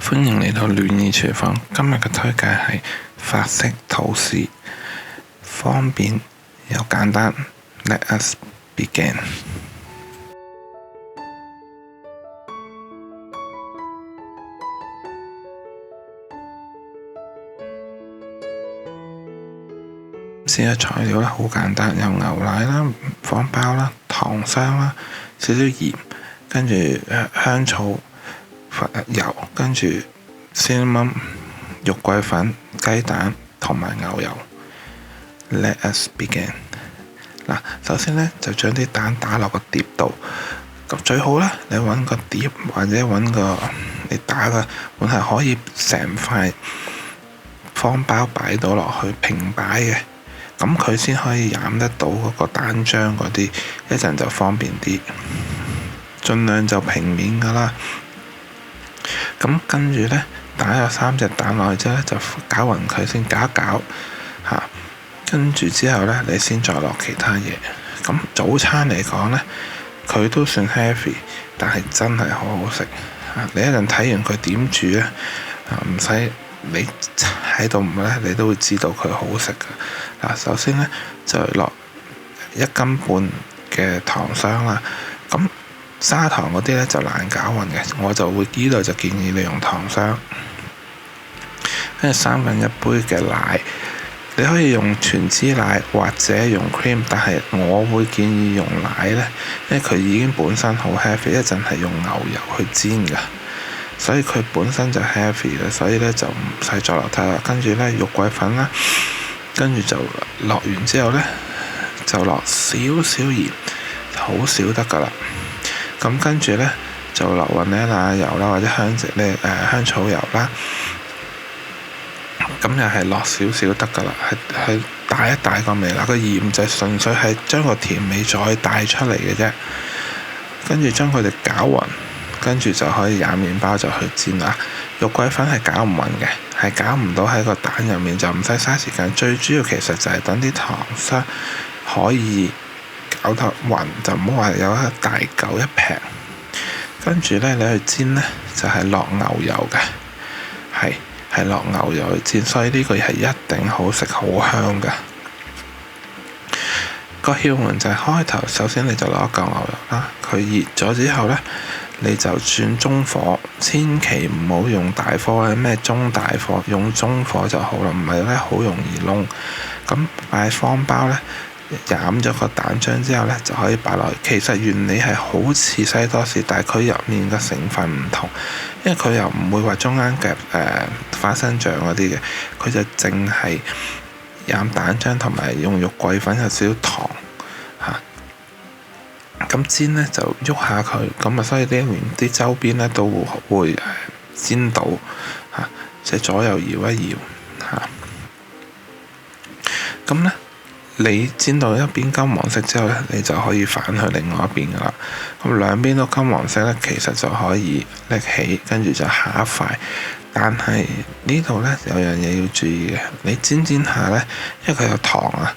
歡迎嚟到暖意廚房。今日嘅推介係法式吐司，方便又簡單。Let us begin。試下材料咧，好簡單，有牛奶啦、方包啦、糖霜啦、少少鹽，跟住香草、油，跟住cinnamon、肉桂粉、雞蛋同埋牛油。Let us begin。嗱，首先咧就將啲蛋打落個碟度。咁最好咧，你揾個碟或者揾個你打嘅碗係可以成塊方包擺到落去平擺嘅。咁佢先可以染得到嗰個蛋漿嗰啲，一陣就方便啲。盡量就平面噶啦。咁跟住呢，打咗3隻蛋落去之後呢，就攪勻佢先，攪一攪嚇。跟住之後呢，你先再落其他嘢。咁早餐嚟講呢，佢都算 heavy， 但係真係好好食。你一陣睇完佢點煮呢，唔使你喺度唔咧，你都會知道佢好食噶。嗱，首先咧就落1斤半嘅糖霜啦。咁砂糖嗰啲咧就難攪勻嘅，我就會呢度就建議你用糖霜。跟住1/3杯嘅奶，你可以用全脂奶或者用 cream， 但係我會建議用奶咧，因為佢已經本身好 heavy， 一陣係用牛油去煎噶。所以佢本身就 heavy 嘅，所以咧就唔使再落太多。跟住咧肉桂粉啦，跟住就落完之後咧就落少少鹽，好少得噶啦。咁跟住咧就落雲呢拿油啦，或者香草油啦。咁又係落少少得噶啦，係帶一帶個味啦。個鹽就純粹係將個甜味再帶出嚟嘅啫。跟住將佢哋攪勻。跟住就可以染麵包就去煎啦。肉桂粉係攪唔勻嘅，係攪唔到喺個蛋入面，就唔使嘥時間。最主要其實就係等啲糖霜可以攪得勻，就唔好話有一大嚿一劈。跟住呢，你去煎呢，就係落牛油嘅，係落牛油去煎，所以呢個係一定好食好香㗎。個竅門就係開頭，首先你就攞一嚿牛油啦，佢熱咗之後呢，你就轉中火，千祈唔好用大火咧，咩中大火，用中火就好啦，唔係咧好容易燶。咁擺方包咧，染咗個蛋漿之後咧，就可以擺落去。其實原理係好似西多士，但係佢入面嘅成分唔同，因為佢又唔會話中間夾花生醬嗰啲嘅，佢就淨係染蛋漿同埋用肉桂粉有少少糖嚇。咁煎呢就喐下佢，咁啊所以連啲周邊呢都會煎到嚇，即係左右搖一搖嚇。咁呢你煎到一邊金黃色之後呢，你就可以反去另外一邊噶啦。咁兩邊都金黃色呢，其實就可以拎起，跟住就下一塊。但係呢度呢，有樣嘢要注意嘅，你煎下呢，因為佢有糖啊。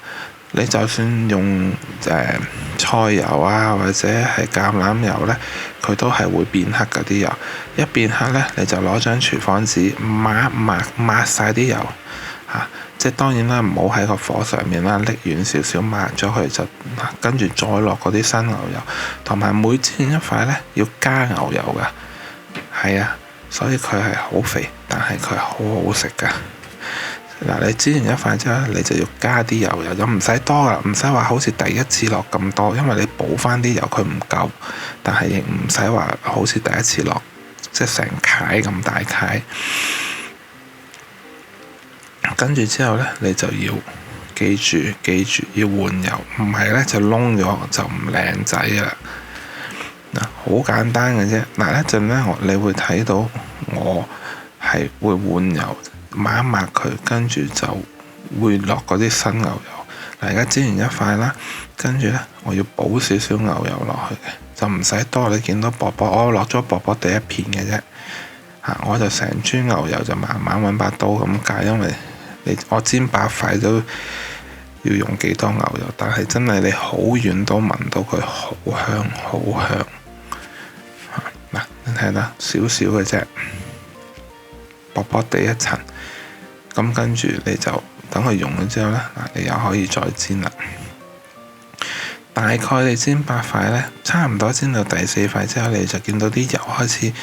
你就算用菜油啊，或者係橄欖油呢，佢都係會變黑嗰啲油。一變黑呢，你就攞張廚房紙抹晒啲油嚇。即係當然啦，唔好喺個火上面啦，拎遠少少抹咗佢就，跟住再落嗰啲新牛油，同埋每煎一塊呢，要加牛油噶。係啊，所以佢係好肥，但係佢係好好食噶。嗱，你煎完一塊之後，你就要加啲油，又唔使多噶，唔使話好似第一次落咁多，因為你補翻啲油佢唔夠，但係亦唔使話好似第一次落，即係成塊咁大塊。跟住之後呢，你就要記住要換油，唔係呢就燶咗就唔靚仔啦。嗱，好簡單嘅啫。嗱，一陣呢，你會睇到我係會換油。抹一抹佢，跟住就會落嗰啲新牛油。嗱，而家煎完一塊啦，跟住呢，我要補少少牛油落去嘅，就唔使多。你見到薄薄，我落咗薄薄第一片嘅啫。我就成磚牛油就慢慢揾把刀咁解，因為我煎8塊都要用幾多牛油，但係真係你好遠都聞到佢好香好香。嗱，你睇啦，少少嘅啫。薄薄地一層。咁跟住你就等佢溶咗之後呢，你又可以再煎啦。大概你煎8塊呢，差唔多煎到第4塊之後，你就見到啲油開始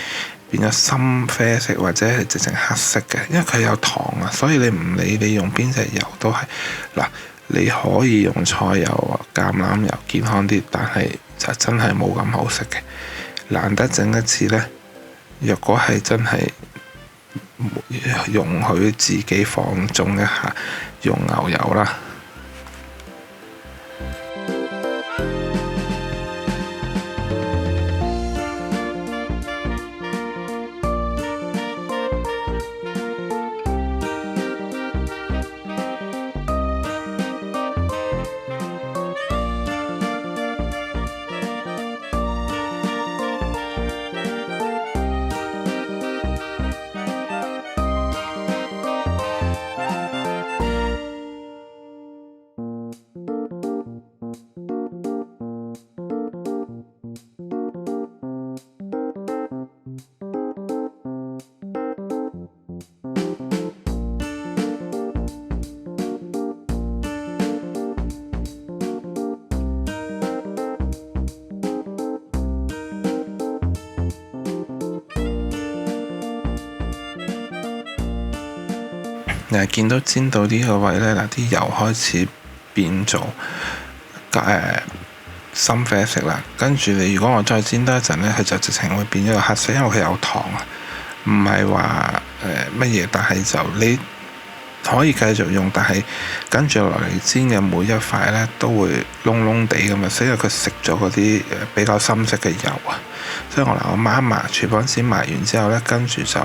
變咗深啡色或者係直情黑色嘅，因為佢有糖啊，所以你唔理你用邊隻油都係嗱，你可以用菜油啊、橄欖油健康啲，但係就真係冇咁好食嘅。難得整一次呢，若果係真係容許自己放縱一下，用牛油啦。見到煎到呢個位呢，啲油開始變做深啡色啦。跟住你如果我再煎多一陣呢，佢就直情會變咗個黑色，因為佢有糖啊，唔係話乜嘢。但係就你可以繼續用，但係跟住落嚟煎嘅每一塊呢，都會燶燶地咁啊，所以佢食咗嗰啲比較深色嘅油啊。所以我抹一抹，廚房紙抹完之後呢，跟住就，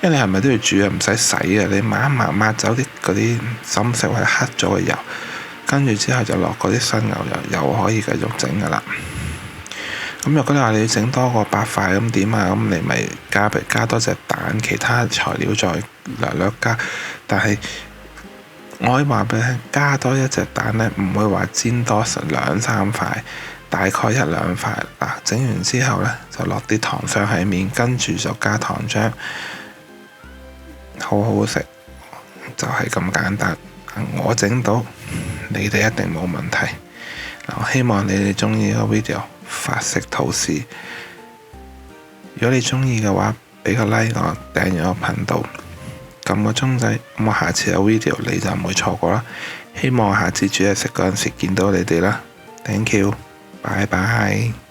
因為你係咪都要煮啊？唔使洗啊，你抹一抹走嗰啲深色或者黑咗嘅油，跟住之後就落嗰啲新牛油，又可以繼續整噶啦。咁如果你話你要整多過8塊咁點啊？咁你咪加多隻蛋，其他材料再略加。但係我可以話俾你聽，加多一隻蛋呢，唔會話煎多2-3塊。大概1-2塊嗱，整完之後呢，就落啲糖霜喺面，跟住就加糖漿，好好食，就係咁簡單。我整到，你哋一定冇問題。我希望你哋中意呢個 video， 法式吐司。如果你中意嘅話，俾個 like 我，訂閱我頻道，撳個鐘仔，咁我下次有 video 你就唔會錯過啦。希望下次煮嘢食嗰陣時見到你哋啦。Thank you。拜拜。